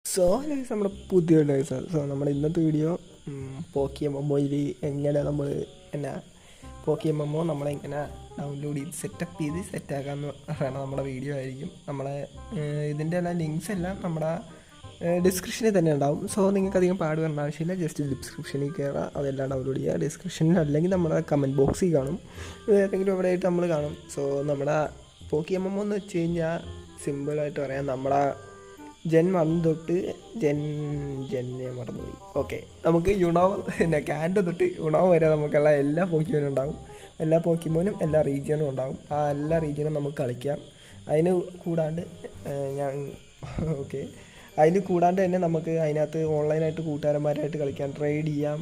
So guys നമ്മുടെ പുതിയ days. നമ്മുടെ ഇന്നത്തെ വീഡിയോ പോക്കിയമൊമ്മോയിൽ എങ്ങനെ നമ്മൾ എന്നാ പോക്കിയമൊമ്മോ നമ്മളെങ്ങനെ ഡൗൺലോഡ് ചെയ്ത് സെറ്റപ്പ് ചെയ്ത് സെറ്റാക്കാമെന്ന് പറയുന്ന നമ്മുടെ വീഡിയോ ആയിരിക്കും. നമ്മളെ ഇതിൻ്റെ എല്ലാം ലിങ്ക്സ് എല്ലാം നമ്മുടെ ഡിസ്ക്രിപ്ഷനിൽ തന്നെ ഉണ്ടാവും. സോ നിങ്ങൾക്ക് അധികം പാട് വരേണ്ട ആവശ്യമില്ല. ജസ്റ്റ് ഡിസ്ക്രിപ്ഷനിൽ കയറുക, അതെല്ലാം ഡൗൺലോഡ് ചെയ്യുക. ഡിസ്ക്രിപ്ഷനിൽ അല്ലെങ്കിൽ നമ്മുടെ കമൻറ്റ് ബോക്സിൽ കാണും, ഏതെങ്കിലും ഇവിടെ ആയിട്ട് നമ്മൾ കാണും. സോ നമ്മുടെ പോക്കിയമൊമ്മോ എന്ന് വെച്ച് കഴിഞ്ഞാൽ സിമ്പിളായിട്ട് പറയാം, നമ്മുടെ ജെൻ 1 തൊട്ട് ജെന്നെ മറന്നുപോയി. ഓക്കെ, നമുക്ക് യുണോവ് പിന്നെ ക്യാൻഡ് തൊട്ട് യുണോവ് വരെ നമുക്കുള്ള എല്ലാ പോക്കിമോനും ഉണ്ടാകും. എല്ലാ പോക്കിമോനും എല്ലാ റീജിയനും ഉണ്ടാകും. ആ എല്ലാ റീജിയനും നമുക്ക് കളിക്കാം. അതിന് കൂടാണ്ട് അതിന് കൂടാണ്ട് തന്നെ നമുക്ക് അതിനകത്ത് ഓൺലൈനായിട്ട് കൂട്ടുകാരന്മാരായിട്ട് കളിക്കാം, ട്രേഡ് ചെയ്യാം,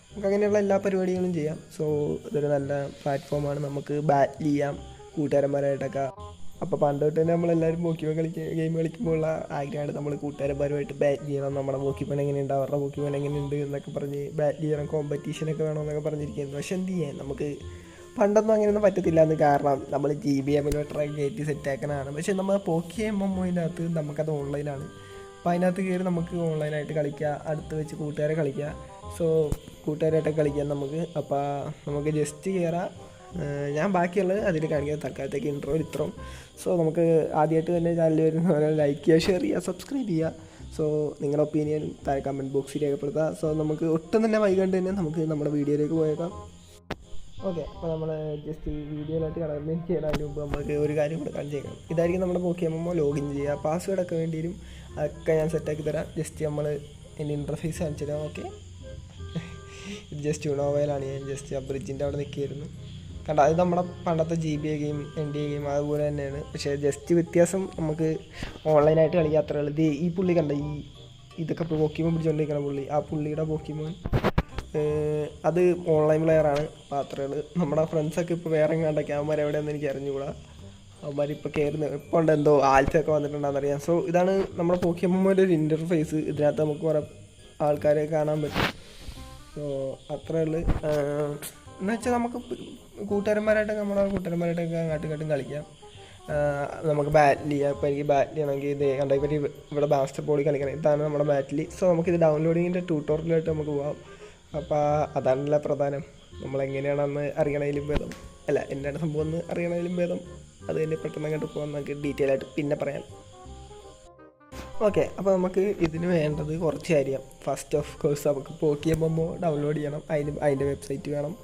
നമുക്ക് അങ്ങനെയുള്ള എല്ലാ പരിപാടികളും ചെയ്യാം. സോ ഇതൊരു നല്ല പ്ലാറ്റ്ഫോമാണ്. നമുക്ക് ബാറ്റിൽ ചെയ്യാം കൂട്ടുകാരന്മാരായിട്ടൊക്കെ. അപ്പോൾ പണ്ട് തൊട്ട് തന്നെ നമ്മളെല്ലാവരും പോക്കിമോൻ ഗെയിം കളിക്കുമ്പോഴുള്ള ആഗ്രഹമാണ് നമ്മൾ കൂട്ടുകാരന്മാരുമായിട്ട് ബാറ്റ് ചെയ്യണം, നമ്മുടെ പോക്കിമോൻ എങ്ങനെയുണ്ട്, അവരുടെ പോക്കിമോൻ എങ്ങനെയുണ്ട് എന്നൊക്കെ പറഞ്ഞ് ബാറ്റ് ചെയ്യണം, കോമ്പറ്റീഷനൊക്കെ വേണമെന്നൊക്കെ പറഞ്ഞിരിക്കുന്നത്. പക്ഷെ എന്ത് ചെയ്യാൻ, നമുക്ക് പണ്ടൊന്നും അങ്ങനെയൊന്നും പറ്റത്തില്ല എന്ന്. കാരണം നമ്മൾ GBMലോട്ട് കയറ്റി സെറ്റാക്കാനാണ്. പക്ഷെ നമ്മൾ പോക്കിയമൊമ്മോയിനകത്ത് നമുക്കത് ഓൺലൈനാണ്. അപ്പോൾ അതിനകത്ത് കയറി നമുക്ക് ഓൺലൈനായിട്ട് കളിക്കുക, അടുത്ത് വെച്ച് കൂട്ടുകാരെ കളിക്കുക. സോ കൂട്ടുകാരായിട്ടൊക്കെ കളിക്കാം നമുക്ക്. അപ്പോൾ നമുക്ക് ജസ്റ്റ് കയറാം. ഞാൻ ബാക്കിയുള്ളത് അതിൽ കാണിക്കുക. തൽക്കാലത്തേക്ക് ഇൻട്രോ ഇത്രയും. സോ നമുക്ക് ആദ്യമായിട്ട് തന്നെ ചാനൽ വരുന്നവരെ ലൈക്ക് ചെയ്യുക, ഷെയർ ചെയ്യുക, സബ്സ്ക്രൈബ് ചെയ്യുക. സോ നിങ്ങളുടെ ഒപ്പീനിയൻ താഴെ കമൻറ്റ് ബോക്സിൽ രേഖപ്പെടുത്തുക. സോ നമുക്ക് ഒട്ടും തന്നെ വൈകാണ്ട് തന്നെ നമുക്ക് നമ്മുടെ വീഡിയോയിലേക്ക് പോയേക്കാം. ഓക്കെ, അപ്പോൾ നമ്മൾ ജസ്റ്റ് ഈ വീഡിയോയിലായിട്ട് കടന്നു ചെയ്യുന്നതിന് മുമ്പ് നമുക്ക് ഒരു കാര്യം കൂടെ കാണിച്ചേക്കാം. ഇതായിരിക്കും നമ്മുടെ പോക്കിയമൊമ്മോ ലോഗിൻ ചെയ്യുക. പാസ്വേഡൊക്കെ വേണ്ടി വരും, അതൊക്കെ ഞാൻ സെറ്റാക്കി തരാം. ജസ്റ്റ് നമ്മൾ എൻ്റെ ഇൻ്റർഫേസ് കാണിച്ചു തരാം. ഓക്കെ, ഇത് ജസ്റ്റ് യുണോവയിലാണ്. ഞാൻ ജസ്റ്റ് ആ ബ്രിഡ്ജിൻ്റെ അവിടെ നിൽക്കുകയായിരുന്നു. കണ്ട, അത് നമ്മുടെ പണ്ടത്തെ GBA ഗെയിം, NDA ഗെയിം അതുപോലെ തന്നെയാണ്. പക്ഷേ ജസ്റ്റ് വ്യത്യാസം നമുക്ക് ഓൺലൈനായിട്ട് കളിക്കുക, അത്ര ഉള്ളത്. ഈ പുള്ളി കണ്ട ഇതൊക്കെ പോക്കിമോൻ പിടിച്ചുകൊണ്ടിരിക്കുന്ന പുള്ളി, ആ പുള്ളിയുടെ പോക്കിമോൻ അത് ഓൺലൈൻ പ്ലെയറാണ്. പാത്രകൾ നമ്മുടെ ഫ്രണ്ട്സൊക്കെ ഇപ്പോൾ വേറെ കണ്ടൊക്കെ അവന്മാർ എവിടെയെന്ന് എനിക്ക് അറിഞ്ഞുകൂടാ. അവന്മാരിപ്പോൾ കയറുന്ന ഇപ്പോൾ ഉണ്ട്, എന്തോ ആൽഫയൊക്കെ വന്നിട്ടുണ്ടെന്നറിയാം. സോ ഇതാണ് നമ്മുടെ പോക്കിയമൊമ്മോൻ്റെ ഒരു ഇൻ്റർഫേസ്. ഇതിനകത്ത് നമുക്ക് കുറേ ആൾക്കാരെ കാണാൻ പറ്റും. സോ അത്രേ ഉള്ളു. എന്ന് വെച്ചാൽ നമുക്ക് കൂട്ടുകാരന്മാരായിട്ടൊക്കെ അങ്ങോട്ടും കളിക്കാം. നമുക്ക് ബാറ്റിൽ ചെയ്യാം. ഇപ്പോൾ എനിക്ക് ബാറ്റിൽ ചെയ്യണമെങ്കിൽ ഇത് കണ്ട ഇവർ ഇവിടെ ബാസ്കറ്റ്ബോൾ കളിക്കണം. ഇതാണ് നമ്മുടെ ബാറ്റിൽ. സോ നമുക്കിത് ഡൗൺലോഡിങ്ങിൻ്റെ ട്യൂട്ടോറിയലായിട്ട് നമുക്ക് പോകാം. അപ്പോൾ അതാണല്ല പ്രധാനം. നമ്മളെങ്ങനെയാണെന്ന് അറിയണതിലും ഭേദം, അല്ല എന്താണ് സംഭവം എന്ന് അറിയണതിലും ഭേദം അത് തന്നെ പെട്ടെന്ന് അങ്ങോട്ട് പോകാൻ നമുക്ക് ഡീറ്റെയിൽ ആയിട്ട് പിന്നെ പറയാം. ഓക്കെ, അപ്പോൾ നമുക്ക് ഇതിന് വേണ്ടത് കുറച്ച് കാര്യം. ഫസ്റ്റ് ഓഫ് കോഴ്സ് നമുക്ക് പോക്കിയമൊമ്മോ ഡൗൺലോഡ് ചെയ്യണം. അതിൻ്റെ വെബ്സൈറ്റ് വേണം.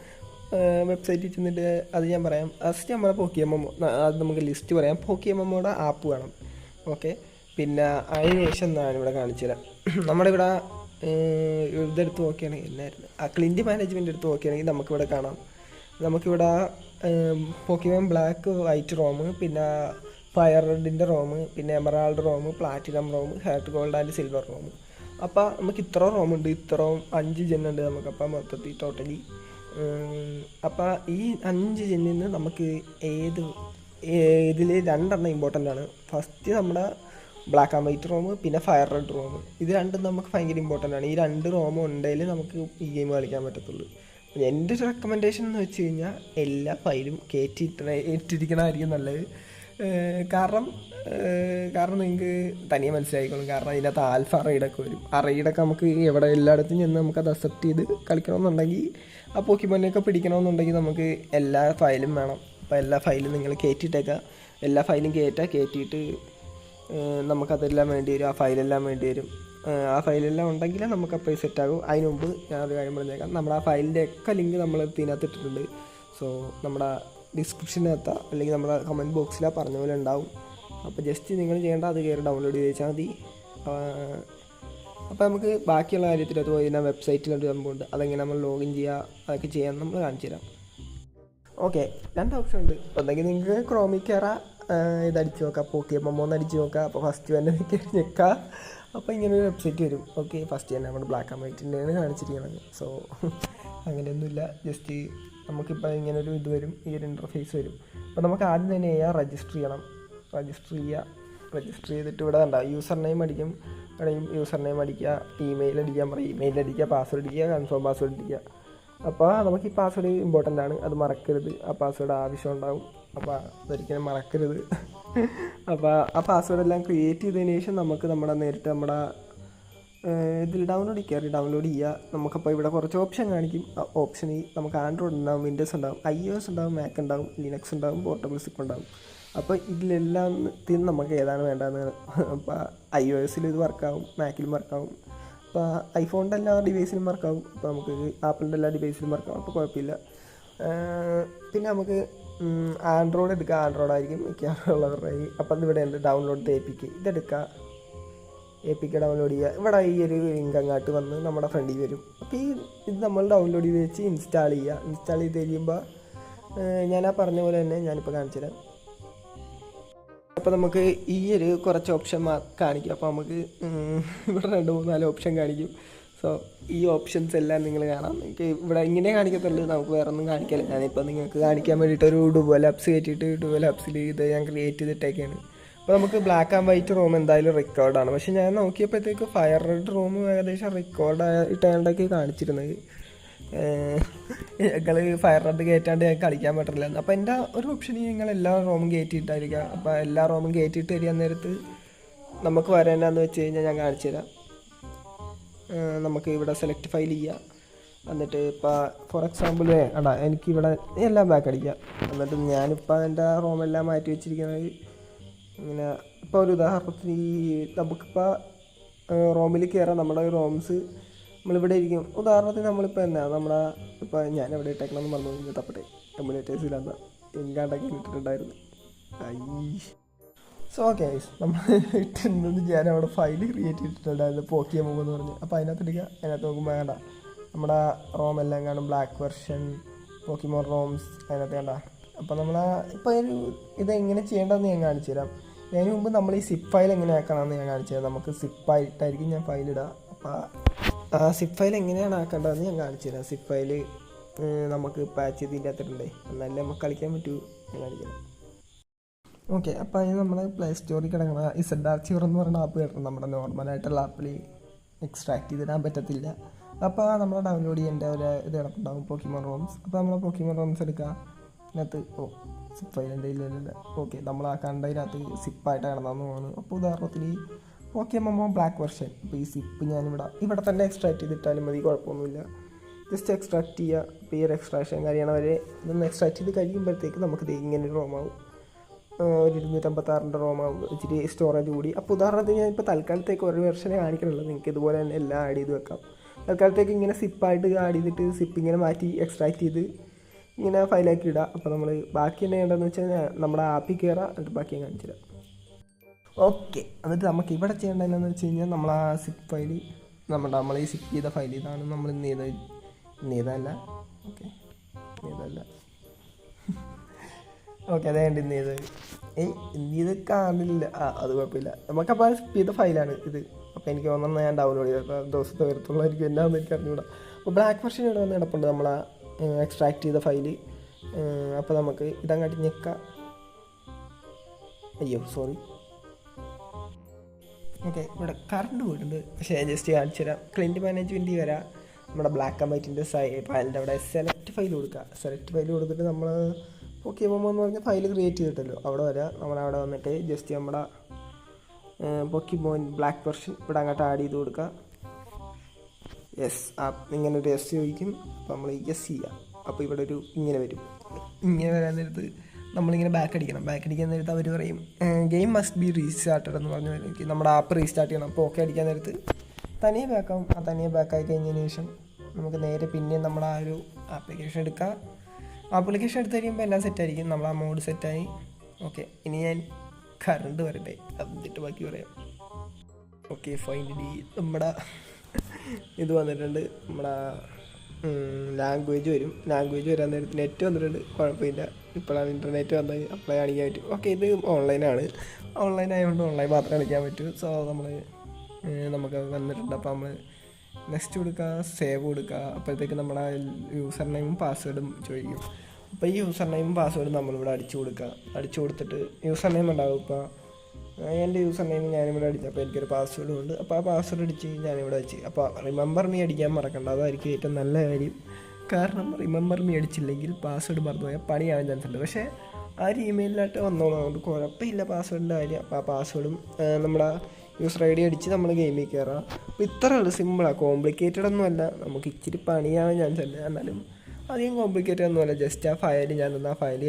വെബ്സൈറ്റിൽ ചെന്നിട്ട് അത് ഞാൻ പറയാം. ഫസ്റ്റ് നമ്മുടെ പോക്കിയമൊമ്മോ അത് നമുക്ക് ലിസ്റ്റ് പറയാം. പോക്കിയമൊമ്മോയുടെ ആപ്പ് വേണം. ഓക്കെ, പിന്നെ അതിന് ശേഷം ഞാനിവിടെ കാണിച്ചു തരാം. നമ്മുടെ ഇവിടെ ഇതെടുത്ത് നോക്കുകയാണെങ്കിൽ എന്നായിരുന്നു ക്ലിൻറ്റ് മാനേജ്മെൻ്റ് എടുത്ത് നോക്കുകയാണെങ്കിൽ നമുക്കിവിടെ കാണാം. നമുക്കിവിടെ പോക്കിമോൻ ബ്ലാക്ക്, വൈറ്റ് റോം, പിന്നെ ഫയർ റെഡിൻ്റെ റോം, പിന്നെ emerald ROM, platinum ROM, heart gold and silver ROM. അപ്പോൾ നമുക്ക് ഇത്ര റോമുണ്ട്, ഇത്രയും 5 ജെന്നുണ്ട് നമുക്ക്. അപ്പം മൊത്തത്തിൽ ടോട്ടലി അപ്പോൾ ഈ 5 ജെന്നിൽ നിന്ന് നമുക്ക് ഇതിൽ 2 ഇമ്പോർട്ടൻ്റ് ആണ്. ഫസ്റ്റ് നമ്മുടെ ബ്ലാക്ക് ആൻഡ് വൈറ്റ് റോം, പിന്നെ ഫയർ റെഡ് റോം. ഇത് രണ്ടും നമുക്ക് ഭയങ്കര ഇമ്പോർട്ടൻ്റ് ആണ്. ഈ 2 റോം ഉണ്ടെങ്കിൽ നമുക്ക് ഈ ഗെയിം കളിക്കാൻ പറ്റത്തുള്ളൂ. എൻ്റെ ഒരു റെക്കമെൻഡേഷൻ എന്ന് വെച്ച് കഴിഞ്ഞാൽ എല്ലാ ഫയലും ഇട്ടിരിക്കണമായിരിക്കും നല്ലത്. കാരണം നിങ്ങൾക്ക് തനിയെ മനസ്സിലായിക്കോളും. കാരണം അതിനകത്ത് ആൽഫ റൈഡൊക്കെ വരും. ആ റൈഡൊക്കെ നമുക്ക് എവിടെ എല്ലായിടത്തും ചെന്ന് നമുക്കത് അക്സെപ്റ്റ് ചെയ്ത് കളിക്കണമെന്നുണ്ടെങ്കിൽ, ആ പോക്കിമോനെയൊക്കെ പിടിക്കണമെന്നുണ്ടെങ്കിൽ നമുക്ക് എല്ലാ ഫയലും വേണം. അപ്പോൾ എല്ലാ ഫയലും നിങ്ങൾ കയറ്റിയിട്ടേക്കുക. എല്ലാ ഫയലും കയറ്റിയിട്ട് നമുക്കതെല്ലാം വേണ്ടി വരും. ആ ഫയലെല്ലാം വേണ്ടി വരും. ആ ഫയലെല്ലാം ഉണ്ടെങ്കിൽ നമുക്കപ്പോൾ സെറ്റാകും. അതിന് മുമ്പ് ഞാനൊരു കാര്യം പറഞ്ഞേക്കാം. നമ്മുടെ ആ ഫയലിൻ്റെ ഒക്കെ ലിങ്ക് നമ്മൾ ഇതിനകത്ത് ഇട്ടിട്ടുണ്ട്. സോ നമ്മുടെ ഡിസ്ക്രിപ്ഷനകത്ത് അല്ലെങ്കിൽ നമ്മുടെ കമൻറ്റ് ബോക്സിൽ പറഞ്ഞ പോലെ ഉണ്ടാവും. അപ്പോൾ ജസ്റ്റ് നിങ്ങൾ ചെയ്യേണ്ട അത് കയറി ഡൗൺലോഡ് ചെയ്ത് വെച്ചാൽ മതി. അപ്പോൾ നമുക്ക് ബാക്കിയുള്ള കാര്യത്തിലത് പോയി ഞാൻ വെബ്സൈറ്റിലൊരു സംഭവമുണ്ട്, അതെങ്ങനെ നമ്മൾ ലോഗിൻ ചെയ്യുക, അതൊക്കെ ചെയ്യാൻ നമ്മൾ കാണിച്ചു തരാം. ഓക്കെ, 2 ഓപ്ഷൻ ഉണ്ട്. ഒന്നെങ്കിൽ നിങ്ങൾക്ക് ക്രോമിൽ കയറാം, ഇതടിച്ച് നോക്കാം, പോക്കിയമൊമ്മോ എന്ന് അടിച്ച് നോക്കാം. അപ്പോൾ ഫസ്റ്റ് തന്നെ കയറി ഞെക്കുക. അപ്പോൾ ഇങ്ങനൊരു വെബ്സൈറ്റ് വരും. ഓക്കെ, ഫസ്റ്റ് തന്നെ നമ്മുടെ ബ്ലാക്ക് ആൻഡ് വൈറ്റിൻ്റെയാണ് കാണിച്ചിരിക്കുന്നത്. സോ അങ്ങനെയൊന്നുമില്ല. ജസ്റ്റ് നമുക്കിപ്പോൾ ഇങ്ങനൊരു ഇത് വരും, ഈ ഒരു ഇൻ്റർഫേസ് വരും. അപ്പോൾ നമുക്ക് ആദ്യം തന്നെ രജിസ്റ്റർ ചെയ്യണം. രജിസ്റ്റർ ചെയ്തിട്ട് ഇവിടെ കണ്ട യൂസർ നെയിം അടിക്കും. യൂസർ നെയിം അടിക്കുക, ഇമെയിൽ അടിക്കാൻ പറയും, ഇമെയിൽ അടിക്കുക, പാസ്വേഡ് അടിക്കുക, കൺഫേം പാസ്വേഡ് അടിക്കുക. അപ്പോൾ നമുക്ക് ഈ പാസ്വേഡ് ഇമ്പോർട്ടൻ്റ് ആണ്, അത് മറക്കരുത്. ആ പാസ്വേഡ് ആവശ്യം ഉണ്ടാവും. അപ്പോൾ അതൊരിക്കലും മറക്കരുത്. അപ്പോൾ ആ പാസ്വേഡ് എല്ലാം ക്രിയേറ്റ് ചെയ്തതിന് ശേഷം നമുക്ക് നേരിട്ട് നമ്മുടെ ഇതിൽ ഡൗൺലോഡ് ചെയ്യുക. നമുക്കപ്പോൾ ഇവിടെ കുറച്ച് ഓപ്ഷൻ കാണിക്കും. ആ ഓപ്ഷനിൽ നമുക്ക് ആൻഡ്രോയിഡ് ഉണ്ടാവും, വിൻഡോസ് ഉണ്ടാവും, iOS ഉണ്ടാവും, മാക് ഉണ്ടാവും, ലിനക്സ് ഉണ്ടാവും, പോർട്ടബിൾ സിപ്പ് ഉണ്ടാവും. അപ്പോൾ ഇതിലെല്ലാത്തിൽ നമുക്ക് ഏതാണ് വേണ്ടതെന്ന്. അപ്പോൾ iOSൽ ഇത് വർക്കാവും, മാക്കിലും വർക്കാവും, അപ്പോൾ ഐഫോണിൻ്റെ എല്ലാ ഡിവൈസിലും വർക്കാവും, അപ്പോൾ നമുക്ക് ആപ്പിളിൻ്റെ എല്ലാ ഡിവൈസിലും വർക്കാവും, അപ്പോൾ കുഴപ്പമില്ല. പിന്നെ നമുക്ക് ആൻഡ്രോയിഡ് എടുക്കുക. ആൻഡ്രോയിഡ് ആയിരിക്കും മിക്കവാറുള്ളവരുടെ. അപ്പം ഇവിടെ ഉണ്ട് ഡൗൺലോഡ് APK. ഇതെടുക്കുക, APK ഡൗൺലോഡ് ചെയ്യുക. ഇവിടെ ഈ ഒരു ലിങ്ക് അങ്ങോട്ട് വന്ന് നമ്മുടെ ഫ്രണ്ടിൽ വരും. അപ്പോൾ ഇത് നമ്മൾ ഡൗൺലോഡ് ചെയ്ത് വെച്ച് ഇൻസ്റ്റാൾ ചെയ്യുക. ഇൻസ്റ്റാൾ ചെയ്ത് കഴിയുമ്പോൾ ഞാൻ ആ പറഞ്ഞ പോലെ തന്നെ ഞാനിപ്പോൾ കാണിച്ചു തരാം. അപ്പോൾ നമുക്ക് ഈ ഒരു കുറച്ച് ഓപ്ഷൻ കാണിക്കും. അപ്പോൾ നമുക്ക് ഇവിടെ 2-3-4 ഓപ്ഷൻ കാണിക്കും. സോ ഈ ഓപ്ഷൻസ് എല്ലാം നിങ്ങൾ കാണാം. എനിക്ക് ഇവിടെ ഇങ്ങനെ കാണിക്കത്തുള്ളൂ, നമുക്ക് വേറെ ഒന്നും കാണിക്കില്ല. ഞാനിപ്പോൾ നിങ്ങൾക്ക് കാണിക്കാൻ വേണ്ടിയിട്ട് ഒരു ഡുവൽ ആപ്സ് കയറ്റിയിട്ട് ഡുവൽ ആപ്സിൽ ഇത് ഞാൻ ക്രിയേറ്റ് ചെയ്തിട്ടേക്കാണ്. അപ്പോൾ നമുക്ക് ബ്ലാക്ക് ആൻഡ് വൈറ്റ് റൂം എന്തായാലും റെക്കോർഡാണ്. പക്ഷേ ഞാൻ നോക്കിയപ്പോഴത്തേക്ക് ഫയർ റെഡ് റൂം ഏകദേശം റെക്കോർഡായിട്ടാണ്ടൊക്കെ കാണിച്ചിരുന്നത്. ഞങ്ങൾ ഫയർ റെഡ് കയറ്റാണ്ട് ഞങ്ങൾക്ക് കളിക്കാൻ പറ്റില്ല. അപ്പോൾ എൻ്റെ ഒരു ഓപ്ഷനിൽ നിങ്ങൾ എല്ലാ റൂമും കയറ്റിയിട്ടായിരിക്കുക. അപ്പോൾ എല്ലാ റൂമും കയറ്റിയിട്ട് തരിക നേരത്ത് നമുക്ക് വരേണ്ടതെന്ന് വെച്ച് കഴിഞ്ഞാൽ ഞാൻ കാണിച്ചു തരാം. നമുക്ക് ഇവിടെ സെലക്ട് ഫയൽ ചെയ്യുക. എന്നിട്ട് ഇപ്പോൾ ഫോർ എക്സാമ്പിൾ എനിക്കിവിടെ എല്ലാം ബാക്ക് അടിക്കുക. എന്നിട്ട് ഞാനിപ്പോൾ എൻ്റെ റൂമെല്ലാം മാറ്റി വെച്ചിരിക്കുന്നത് ഇങ്ങനെ. ഇപ്പോൾ ഒരു ഉദാഹരണത്തിന് നമുക്കിപ്പോൾ റോമിൽ കയറാം. നമ്മുടെ റോംസ് നമ്മളിവിടെ ഇരിക്കും. ഉദാഹരണത്തിന് നമ്മളിപ്പോൾ എന്നാ ഇപ്പോൾ ഞാൻ എവിടെ ഇട്ടേക്കണമെന്ന് പറഞ്ഞു കഴിഞ്ഞാൽ തപ്പട്ടെ എമുലേറ്റേഴ്സിലാന്ന് എങ്കാണ്ടൊക്കെ ഇട്ടിട്ടുണ്ടായിരുന്നു. സോ ഓക്കെ, നമ്മൾ ഇട്ടിരുന്നത് ഞാൻ അവിടെ ഫയൽ ക്രിയേറ്റ് ചെയ്തിട്ടുണ്ടായിരുന്നു പോക്കിയമോ എന്ന് പറഞ്ഞ്. അപ്പോൾ അതിനകത്ത് എടുക്കുക. അതിനകത്ത് നോക്കുമ്പോൾ വേണ്ട നമ്മുടെ റോം എല്ലാം കാണും, ബ്ലാക്ക് വെർഷൻ പോക്കിമോൺ റോംസ് അതിനകത്ത് വേണ്ട. അപ്പോൾ ഇപ്പോൾ ഇതെങ്ങനെ ചെയ്യേണ്ടതെന്ന് ഞാൻ കാണിച്ചു തരാം. അതിന് മുമ്പ് നമ്മൾ ഈ സിപ്പ് ഫയൽ എങ്ങനെ ആക്കണമെന്ന് ഞാൻ കാണിച്ചു തരാം. നമുക്ക് സിപ്പായിട്ടായിരിക്കും ഞാൻ ഫയലിടുക. അപ്പോൾ ആ സിപ്പ് ഫയൽ എങ്ങനെയാണ് ആക്കേണ്ടതെന്ന് ഞാൻ കാണിച്ചു തരാം. സിപ്പ് ഫയൽ നമുക്ക് പാച്ച് ചെയ്തിൻ്റെ അകത്തിട്ടുണ്ടേ, എന്നാലേ നമുക്ക് കളിക്കാൻ പറ്റൂ. ഞാൻ കാണിക്കാം. ഓക്കെ, അപ്പോൾ അതിന് നമ്മൾ പ്ലേ സ്റ്റോറിൽ കിടക്കുന്ന ZArchiver എന്ന് പറയുന്ന ആപ്പ് കിടക്കണം. നമ്മുടെ നോർമലായിട്ടുള്ള ആപ്പിൽ എക്സ്ട്രാക്ട് ചെയ്തിടാൻ പറ്റത്തില്ല. അപ്പോൾ നമ്മൾ ഡൗൺലോഡ് ചെയ്യേണ്ട ഒരു ഇത് കിടപ്പുണ്ടാകും, പോക്കിമോൺ റോംസ്. അപ്പോൾ നമ്മൾ പോക്കിമോൺ റോംസ് എടുക്കുക. അതിനകത്ത് സിപ്പ് ഫയൽ എന്തെങ്കിലും ഓക്കെ നമ്മൾ ആ കണ്ടതിനകത്ത് സിപ്പായിട്ട് കിടന്നു പോകുന്നു. അപ്പോൾ ഉദാഹരണത്തിന് പോക്കിമോൺ ബ്ലാക്ക് വെർഷൻ. അപ്പോൾ ഈ സിപ്പ് ഇവിടെ തന്നെ എക്സ്ട്രാക്ട് ചെയ്തിട്ടാലും മതി, കുഴപ്പമൊന്നുമില്ല. ജസ്റ്റ് എക്സ്ട്രാക്ട് ചെയ്യുക. അപ്പോൾ ഈ ഒരു എക്സ്ട്രാക്ഷൻ കഴിയണ വരെ ഇതൊന്ന് എക്സ്ട്രാക്ട് ചെയ്ത് കഴിയുമ്പോഴത്തേക്ക് നമുക്കിത് ഇങ്ങനെ ഒരു റോമാവും. ഒരു 256 റോമാവും. ഇച്ചിരി സ്റ്റോറേജ് കൂടി. അപ്പോൾ ഉദാഹരണത്തിന് ഞാൻ ഇപ്പോൾ തൽക്കാലത്തേക്ക് ഒരു വെർഷനെ കാണിക്കണമല്ലോ, നിങ്ങൾക്ക് ഇതുപോലെ തന്നെ എല്ലാം ആഡ് ചെയ്ത് വെക്കാം. തൽക്കാലത്തേക്ക് ഇങ്ങനെ സിപ്പായിട്ട് ആഡ് ചെയ്തിട്ട് സിപ്പ് ഇങ്ങനെ മാറ്റി എക്സ്ട്രാക്ട് ചെയ്ത് ഇങ്ങനെ ഫയലാക്കി ഇടുക. അപ്പോൾ നമ്മൾ ബാക്കി തന്നെ ചെയ്യേണ്ടതെന്ന് വെച്ച് കഴിഞ്ഞാൽ നമ്മുടെ ആപ്പിൽ കയറുക. എന്നിട്ട് ബാക്കി കാണിച്ചു തരാം. ഓക്കെ, എന്നിട്ട് നമുക്ക് ഇവിടെ ചെയ്യേണ്ടത് എന്താണെന്ന് വെച്ച് കഴിഞ്ഞാൽ നമ്മൾ ആ സിപ്പ് ഫയൽ നമ്മൾ ഈ സിപ്പ് ചെയ്ത ഫയൽ ഇതാണ് നമ്മൾ ഇന്നേതല്ല ഓക്കെ അതേണ്ട ഇന്നത് കാണില്ല. അത് കുഴപ്പമില്ല. നമുക്കപ്പോൾ സിപ്പ് ചെയ്ത ഫയലാണ് ഇത്. അപ്പോൾ എനിക്ക് തോന്നുന്നു ഞാൻ ഡൗൺലോഡ് ചെയ്ത ദിവസത്തെ വരത്തുള്ളതായിരിക്കും, എന്നാന്ന് എനിക്ക് അറിഞ്ഞുകൂടാ. അപ്പോൾ ബ്ലാക്ക് വെർഷൻ ഇവിടെ വന്ന് കിടപ്പുണ്ട്, നമ്മൾ എക്സ്ട്രാക്ട് ചെയ്ത ഫയൽ. അപ്പോൾ നമുക്ക് ഇതങ്ങോട്ട് ഞെക്കാം. സോറി. ഓക്കെ, ഇവിടെ കറണ്ട് പോയിട്ടുണ്ട്. പക്ഷേ ഞാൻ ജസ്റ്റ് കാണിച്ചു തരാം. ക്ലൈൻറ്റ് മാനേജ്മെൻറ്റിൽ വരാം. നമ്മുടെ ബ്ലാക്ക് ആൻഡ് വൈറ്റിൻ്റെ ഫയലിൻ്റെ അവിടെ സെലക്ട് ഫയൽ കൊടുക്കുക. സെലക്ട് ഫയൽ കൊടുത്തിട്ട് നമ്മൾ പോക്കിമോൺ എന്ന് പറഞ്ഞ ഫയൽ ക്രിയേറ്റ് ചെയ്തിട്ടല്ലോ അവിടെ വരാം. നമ്മളവിടെ വന്നിട്ട് ജസ്റ്റ് നമ്മുടെ പോക്കിമോൺ ബ്ലാക്ക് വെർഷൻ ഇവിടെ അങ്ങോട്ട് ആഡ് ചെയ്ത് കൊടുക്കുക. ഇങ്ങനെ ഒരു ചോദിക്കും. അപ്പോൾ നമ്മൾ ചെയ്യുക. അപ്പോൾ ഇവിടെ ഇങ്ങനെ വരും. ഇങ്ങനെ വരാൻ നേരത്ത് നമ്മളിങ്ങനെ ബാക്ക് അടിക്കണം. ബാക്ക് അടിക്കാൻ നേരത്ത് അവർ പറയും ഗെയിം മസ്റ്റ് ബി റീസ്റ്റാർട്ടഡ് എന്ന് പറഞ്ഞ് വരും. നമ്മുടെ ആപ്പ് റീസ്റ്റാർട്ട് ചെയ്യണം. അപ്പോൾ ഓക്കെ അടിക്കാൻ നേരത്ത് തനിയെ ബാക്കാവും. ആ തനിയെ ബാക്കായി കഴിഞ്ഞതിന് ശേഷം നമുക്ക് നേരെ പിന്നെ നമ്മുടെ ആ ഒരു ആപ്ലിക്കേഷൻ എടുക്കുക. ആപ്ലിക്കേഷൻ എടുത്ത് കഴിയുമ്പോൾ എല്ലാം സെറ്റായിരിക്കും. നമ്മൾ ആ മോഡ് സെറ്റായി. ഓക്കെ, ഇനി ഞാൻ കറണ്ട് വരട്ടെ, എന്നിട്ട് ബാക്കി പറയാം. ഓക്കെ, ഫൈനലി നമ്മുടെ ഇത് വന്നിട്ടുണ്ട്. നമ്മുടെ ലാംഗ്വേജ് വരാൻ നേരത്ത് നെറ്റ് വന്നിട്ടുണ്ട്. കുഴപ്പമില്ല, ഇപ്പോഴാണ് ഇൻ്റർനെറ്റ് വന്നത്. അപ്ലൈ കാണിക്കാൻ പറ്റും. ഓക്കെ, ഇത് ഓൺലൈനാണ്. ഓൺലൈൻ ആയതുകൊണ്ട് ഓൺലൈൻ മാത്രമേ കളിക്കാൻ പറ്റൂ. സോ നമുക്ക് വന്നിട്ടുണ്ട്. അപ്പോൾ നമ്മൾ നെക്സ്റ്റ് കൊടുക്കുക, സേവ് കൊടുക്കുക. അപ്പോഴത്തേക്ക് നമ്മുടെ യൂസർ നെയിമും പാസ്വേഡും ചോദിക്കും. അപ്പോൾ ഈ യൂസർ നെയിമും പാസ്വേഡും നമ്മളിവിടെ അടിച്ചു കൊടുക്കുക. അടിച്ചു കൊടുത്തിട്ട് യൂസർ നെയിം ഉണ്ടാകും. ഇപ്പോൾ എൻ്റെ യൂസർ നെയിം ഞാനിവിടെ അടിച്ചു. അപ്പോൾ എനിക്കൊരു പാസ്വേഡും ഉണ്ട്. അപ്പോൾ ആ പാസ്വേഡ് അടിച്ച് ഞാനിവിടെ വെച്ച്. അപ്പോൾ റിമെമ്പർ മീ അടിക്കാൻ മറക്കണ്ട, അതായിരിക്കും ഏറ്റവും നല്ല കാര്യം. കാരണം റിമെമ്പർ മീ അടിച്ചില്ലെങ്കിൽ പാസ്വേഡ് മറന്നുപോയാൽ പണിയാവാൻ ചാൻസ് ഉണ്ട്. പക്ഷേ ആ ഒരു ഇമെയിലിലായിട്ട് വന്നോളൂ, അതുകൊണ്ട് കുഴപ്പമില്ല പാസ്വേഡിൻ്റെ കാര്യം. അപ്പോൾ ആ പാസ്വേഡും നമ്മുടെ യൂസർ ID അടിച്ച് നമ്മൾ ഗെയിമിൽ കയറാം. അപ്പോൾ ഇത്രയേ ഉള്ളൂ, സിമ്പിളാണ്, കോംപ്ലിക്കേറ്റഡ് ഒന്നുമല്ല. നമുക്ക് ഇച്ചിരി പണിയാണ് ഞാൻ തന്നെ, എന്നാലും അധികം കോംപ്ലിക്കേറ്റഡ് ഒന്നുമല്ല. ജസ്റ്റ് ആ ഫയൽ ഞാൻ തന്നാൽ ഫയൽ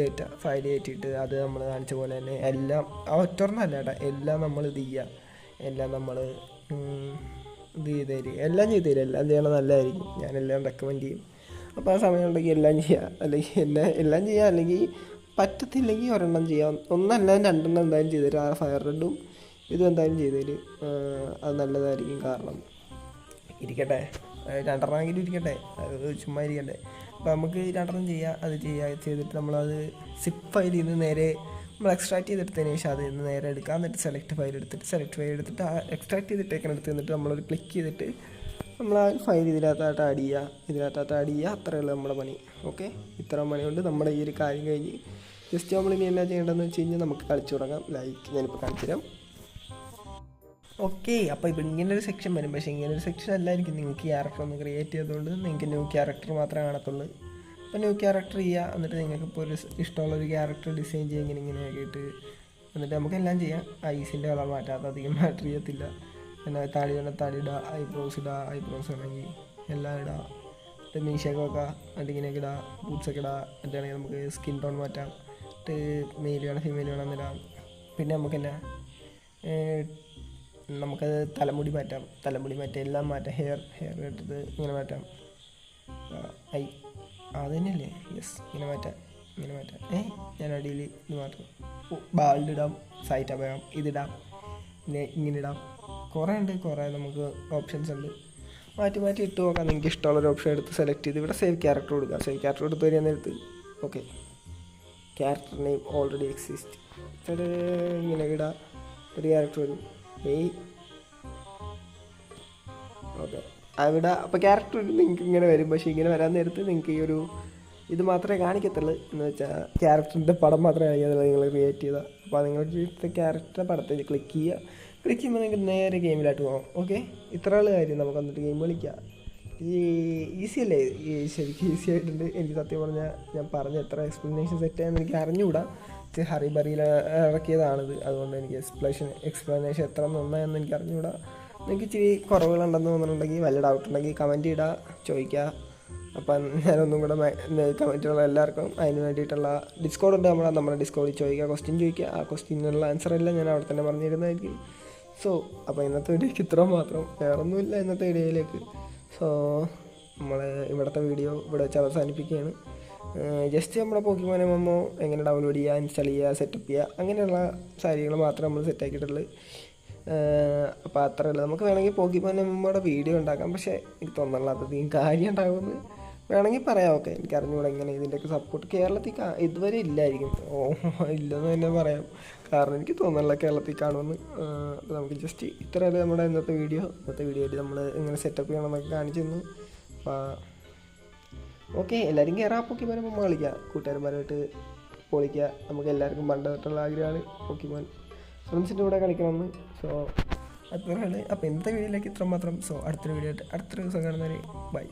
കയറ്റിയിട്ട് അത് നമ്മൾ കാണിച്ച പോലെ തന്നെ എല്ലാം ഒറ്റൊരെണ്ണമല്ല കേട്ടോ, എല്ലാം നമ്മൾ ഇത് ചെയ്യുക, എല്ലാം നമ്മൾ ഇത് ചെയ്ത് തരും, എല്ലാം ചെയ്ത് തരും. എല്ലാം ചെയ്യണം നല്ലതായിരിക്കും, ഞാനെല്ലാം റെക്കമെൻഡ് ചെയ്യും. അപ്പോൾ ആ സമയം ഉണ്ടെങ്കിൽ എല്ലാം ചെയ്യുക, അല്ലെങ്കിൽ എല്ലാം ചെയ്യുക, അല്ലെങ്കിൽ പറ്റത്തില്ലെങ്കിൽ ഒരെണ്ണം ചെയ്യാം, ഒന്നല്ല 2 എന്തായാലും ചെയ്തു തരും. ആ ഫയർ റെഡും ഇതും എന്തായാലും ചെയ്തു തരും, അത് നല്ലതായിരിക്കും. കാരണം ഇരിക്കട്ടെ, 2 ഇരിക്കട്ടെ, അത് ചുമ്മാ ഇരിക്കട്ടെ. അപ്പോൾ നമുക്ക് 2 ചെയ്യാം, അത് ചെയ്തിട്ട് നമ്മളത് സിപ്പ് ഫയലിൽ നിന്ന് നേരെ നമ്മൾ എക്സ്ട്രാക്ട് ചെയ്തെടുത്തതിന് ശേഷം അതിൽ നിന്ന് നേരെ എടുക്കുക. എന്നിട്ട് സെലക്ട് ഫയൽ എടുത്തിട്ട് ആ എക്സ്ട്രാക്ട് ചെയ്തിട്ടേക്കാൻ എടുത്തിട്ട് നമ്മളൊരു ക്ലിക്ക് ചെയ്തിട്ട് നമ്മൾ ആ ഫയൽ ഇതിനകത്തായിട്ട് ആഡ് ചെയ്യുക. അത്രയേ ഉള്ളൂ നമ്മുടെ പണി. ഓക്കെ, ഇത്ര പണി കൊണ്ട് നമ്മുടെ ഈ ഒരു കാര്യം കഴിഞ്ഞ് ജസ്റ്റ് നമ്മളിനി എന്നാ ചെയ്യേണ്ടതെന്ന് വെച്ച് കഴിഞ്ഞാൽ നമുക്ക് കളിച്ചു തുടങ്ങാം. ഞാനിപ്പോൾ കാണിച്ചു തരാം. ഓക്കെ, അപ്പോൾ ഇപ്പോൾ ഇങ്ങനൊരു സെക്ഷൻ വരും. പക്ഷേ ഇങ്ങനൊരു സെക്ഷൻ അല്ലായിരിക്കും, നിങ്ങൾക്ക് ക്യാരക്ടർ ഒന്ന് ക്രിയേറ്റ് ചെയ്തുകൊണ്ട് നിങ്ങൾക്ക് ന്യൂ ക്യാരക്ടർ മാത്രമേ കാണത്തുള്ളൂ. അപ്പോൾ ന്യൂ ക്യാരക്ടർ ചെയ്യുക, എന്നിട്ട് നിങ്ങൾക്ക് ഇപ്പോൾ ഒരു ഇഷ്ടമുള്ളൊരു ക്യാരക്ടർ ഡിസൈൻ ചെയ്യുക, ഇങ്ങനെയൊക്കെ ഇട്ട് എന്നിട്ട് നമുക്കെല്ലാം ചെയ്യാം. ഐസിൻ്റെ കളർ മാറ്റാത്ത അധികം മാറ്റർ ചെയ്യത്തില്ല. പിന്നെ താടി വേണം താടി ഇടുക, ഐബ്രോസ് വേണമെങ്കിൽ എല്ലാം ഇടുക, എന്നിട്ട് മീശയൊക്കെ വെക്കുക, എന്നിട്ട് ഇങ്ങനെയൊക്കെ ഇടുക, ബൂട്ട്സൊക്കെ ഇടുക. എന്നിട്ടാണെങ്കിൽ നമുക്ക് സ്കിൻ ടോൺ മാറ്റാം, എന്നിട്ട് മെയിൽ വേണം ഫീമെയിൽ വേണം എന്നിടാം. പിന്നെ നമുക്കത് തലമുടി മാറ്റാം, എല്ലാം മാറ്റാം, ഹെയർ എടുത്തിട്ട് ഇങ്ങനെ മാറ്റാം. അത് തന്നെയല്ലേ, യെസ്, ഇങ്ങനെ മാറ്റാം. ഞാൻ അടിയിൽ ഇത് മാറ്റാം, ബാൾഡ് ഇടാം, സൈറ്റ് അപയാം, ഇതിടാം, പിന്നെ ഇങ്ങനെ ഇടാം. കുറേ നമുക്ക് ഓപ്ഷൻസ് ഉണ്ട്. മാറ്റി ഇട്ട് നോക്കാം. നിങ്ങൾക്ക് ഇഷ്ടമുള്ളൊരു ഓപ്ഷൻ എടുത്ത് സെലക്ട് ചെയ്ത് ഇവിടെ സേവ് ക്യാരക്ടർ കൊടുക്കുക. സേവ് ക്യാരക്ടർ എടുത്ത് വരിക നേരത്ത്. Okay, character name already exist, ഇങ്ങനെ ഇടാം, ഒരു ക്യാരക്ടർ വരും. ഓക്കെ, അവിടെ അപ്പോൾ ക്യാരക്ടർ നിങ്ങൾക്ക് ഇങ്ങനെ വരും. പക്ഷേ ഇങ്ങനെ വരാൻ നേരത്ത് നിങ്ങൾക്ക് ഈ ഒരു ഇത് മാത്രമേ കാണിക്കത്തുള്ളൂ, എന്ന് വെച്ചാൽ ക്യാരക്ടറിൻ്റെ പടം മാത്രമേ കാണിക്കത്തുള്ളൂ നിങ്ങൾ ക്രിയേറ്റ് ചെയ്താൽ. അപ്പോൾ നിങ്ങൾ ക്യാരക്ടറുടെ പടത്തിൽ ക്ലിക്ക് ചെയ്യുമ്പോൾ നിങ്ങൾക്ക് നേരെ ഗെയിമിലായിട്ട് പോകാം. ഓക്കെ, ഇത്രയുള്ള കാര്യം. നമുക്ക് വന്നിട്ട് ഗെയിം കളിക്കാം. ഈസി അല്ലേ? ശരിക്കും ഈസി ആയിട്ടുണ്ട്. എനിക്ക് സത്യം പറഞ്ഞാൽ ഞാൻ പറഞ്ഞ എത്ര എക്സ്പ്ലനേഷൻ സെറ്റായെന്ന് എനിക്ക് അറിഞ്ഞുകൂടാ. ഹറിബറിയിൽ ഇറക്കിയതാണിത്, അതുകൊണ്ട് എനിക്ക് എക്സ്പ്ലനേഷൻ എത്ര നന്നായെന്ന് എനിക്ക് അറിഞ്ഞുകൂടാ. നിങ്ങൾക്ക് ഇച്ചിരി കുറവുകളുണ്ടെന്ന് തോന്നുന്നുണ്ടെങ്കിൽ വല്ല ഡൗട്ട് ഉണ്ടെങ്കിൽ കമൻറ്റ് ഇടുക, ചോദിക്കുക. അപ്പം ഞാനൊന്നും കൂടെ കമൻറ്റുള്ള എല്ലാവർക്കും അതിന് വേണ്ടിയിട്ടുള്ള ഡിസ്കോഡ് ഉണ്ട്. നമ്മുടെ ഡിസ്കോഡിൽ ക്വസ്റ്റ്യൻ ചോദിക്കുക. ആ ക്വസ്റ്റ്യനുള്ള ആൻസറെല്ലാം ഞാൻ അവിടെ തന്നെ പറഞ്ഞിരുന്നതായിരിക്കും. അപ്പോൾ ഇന്നത്തെ വീഡിയോയ്ക്ക് ഇത്ര മാത്രം, വേറൊന്നുമില്ല ഇന്നത്തെ വീഡിയോയിലേക്ക്. നമ്മൾ ഇവിടുത്തെ വീഡിയോ ഇവിടെ വെച്ച് അവസാനിപ്പിക്കുകയാണ്. ജസ്റ്റ് നമ്മുടെ പോക്കിമോൻ MMO എങ്ങനെ ഡൗൺലോഡ് ചെയ്യുക, ഇൻസ്റ്റാൾ ചെയ്യുക, സെറ്റപ്പ് ചെയ്യുക, അങ്ങനെയുള്ള കാര്യങ്ങൾ മാത്രമേ നമ്മൾ സെറ്റാക്കിയിട്ടുള്ളൂ. അപ്പോൾ അത്രയല്ല. നമുക്ക് വേണമെങ്കിൽ പോക്കിമോൻ MMOയുടെ വീഡിയോ ഉണ്ടാക്കാം. പക്ഷേ എനിക്ക് തോന്നുന്നില്ല അധികം കാര്യം ഉണ്ടാകുമെന്ന് വേണമെങ്കിൽ പറയാം. ഓക്കെ, എനിക്ക് അറിഞ്ഞുകൂടെ എങ്ങനെ ഇതിൻ്റെയൊക്കെ സപ്പോർട്ട് കേരളത്തിൽ ഇതുവരെ ഇല്ലായിരിക്കും. ഇല്ലെന്ന് തന്നെ പറയാം, കാരണം എനിക്ക് തോന്നുന്നില്ല കേരളത്തിൽ കാണുമെന്ന്. അപ്പോൾ നമുക്ക് ജസ്റ്റ് ഇത്രയല്ലേ നമ്മുടെ ഇന്നത്തെ വീഡിയോയിൽ നമ്മൾ ഇങ്ങനെ സെറ്റപ്പ് ചെയ്യണമെന്നൊക്കെ കാണിച്ചു തന്നു. അപ്പോൾ ഓക്കെ, എല്ലാവരും കയറാം. പോക്കിമോൻ MMO കളിക്കുക, കൂട്ടുകാരന്മാരായിട്ട് പൊളിക്കുക. നമുക്ക് എല്ലാവർക്കും പണ്ട് തൊട്ടുള്ള ആഗ്രഹമാണ് പോക്കിമോൻ ഫ്രണ്ട്സിൻ്റെ കൂടെ കളിക്കണമെന്ന്. അത്രയാണ്. അപ്പോൾ ഇന്നത്തെ വീഡിയോയിലേക്ക് ഇത്ര മാത്രം. അടുത്തൊരു വീഡിയോ ആയിട്ട് അടുത്തൊരു ദിവസം കാണുന്നവരെ ബൈ.